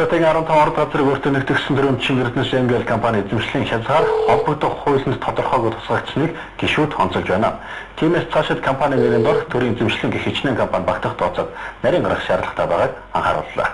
Стратегийн 15 орд газрыг өөртөө нэгтгэсэн төрийн Чингэрдэнэс MGL компани эзэмшлийн хязгаар холбогдох хуулинд тодорхойгүй тусгагдсныг гишүүд онцолж байна. Тиймээс цаашид компани нэрийн дор төрийн эзэмшлэн гэх хичнээн компани багтах тооцоод нарийн гарах шаардлагатай байгааг анхаарууллаа.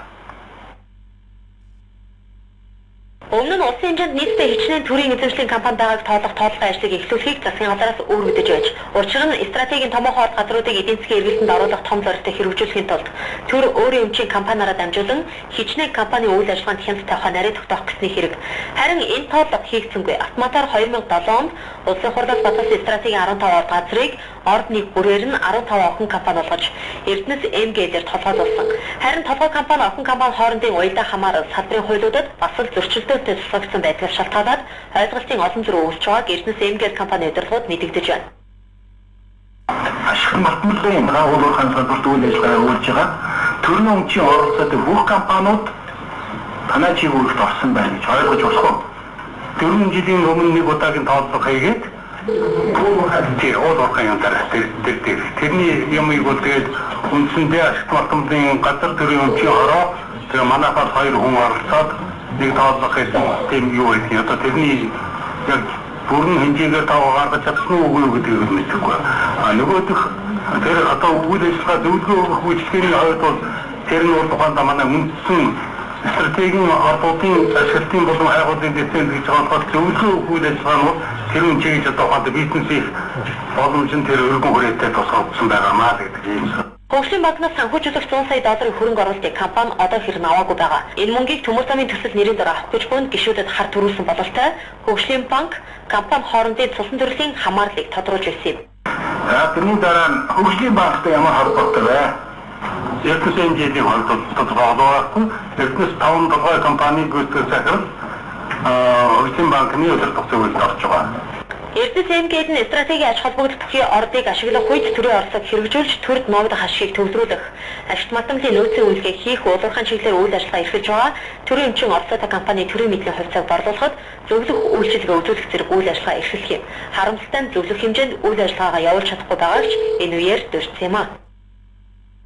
Өмнө нь улсын хэмжээнд нийтдээ хичнээн төрийн эзэмшлийн компани байгааг тоолох тоолгын ажлыг эхлүүлэхийг засгийн газраас өөргөдөж байж, учир нь стратегийн томоохон орд газруудыг эдийн засгийн эргэлтэнд оруулах том зорилттой хэрэгжүүлэхийн тулд төр өөрийн өмчийн компаниараа дамжуулан хичнээн компанийн үйл ажиллагаанд хяналт тавих нарийн тогтоох гэсний хэрэг. Харин энэ тоолго хийгдсэнгүй. Автоматар 2007 онд улсын хурлаас батлсан стратегийн 15 орд газрыг орд нэг бүрээр нь 15 охин компани болгож Эрдэнэс MGL-ээр толгойлуулсан. Харин толгой компани охин компани хоорондын уялдаа хамаарал салбарын хуулиудад бас л зөрчилдөөтэй тусгагдсан байдлаас шалтгаалаад ойлголтын олон зүрх үүсч байгааг Эрдэнэс MGL компани удирдлагууд мэдэгдэж байна. Ашигт мартмалын байгууллагын салбарт үйл ажиллагаа үрж байгаа төрийн өмчийн оролцоотой бүх компаниуд танай чиг үйлдэлд орсон байна гэж ойлгож болох уу? 4 жилийн өмнө нэг удаагийн тооллого хийгээд тэрний юмыг бол тэгээд үндсэндээ ашигт мартмалын газар төрийн өмчийн хороо тэгээ манайхаар 2 хүн оролцоод нэг тооллого хийсэн тийм юу гэдэг. Одоо тэрний яг бүрэн хэмжээгээр таваа гаргаж чадсан уу гэдгийг мэдэхгүй. Нөгөөх тэр одоо үйл ажиллагаа зөвлөгөө үйлчлэгээний хувьд бол тэр нь тухайдаа манай үндсэн стратегийн ордуудын ашиглалтын болон хайгуулын дэвтэр гэж байгаа зөвлөгөө үйл ажиллагаа нь тэр нь чиглэж одоо бизнесийн боломж нь тэр өргөн хүрээтэй тусгагдсан байгаамаа гэдэг юм. Хөгжлийн банкнаас санхүүжүүлэх 100 сая долларын хөрөнгө оруулалтыг компани одоо хэрэг аваагүй байгаа. Энэ мөнгийг төмөр замын төсөл нэрийн дор авах гэж буйнд гишүүдэд хар төрүүлсэн бололтой Хөгжлийн банк компани хоорондын цусан төрлийн хамаарлыг тодруулж байсан юм. Тэрний дараа нь Хөгжлийн банктай ямар холбоотой вэ? Эрдэнэс MGL-ийн холбоотой Эрдэнэс 5 толгой компани гүйцэтгэх захирал Хөгжлийн банкны удирдах зөвлөлд орж байгаа. Эрдэнэс MGL нь стратегийн аж холбогдол бүхий ордыг ашиглах үед төрийн орцог хэрэгжүүлж төрд ногдох ашигыг төвлөрүүлэх, ашигт мартмалын нөөцийн үйлгээ хийх уулуурхайн чиглэлээр үйл ажиллагаа эрхэлж байгаа төрийн өмчийн орцоотой компани төрийн мэдлийн хувьцааг борлуулахад зөвлөх үйлчилгээ үзүүлэх зэрэг үйл ажиллагаа эрхлэх юм. Харамсалтай нь зөвлөх хэмжээнд үйл ажиллагаагаа явуулж чадахгүй байгаа ч энэ үеэр дурдсан юм а.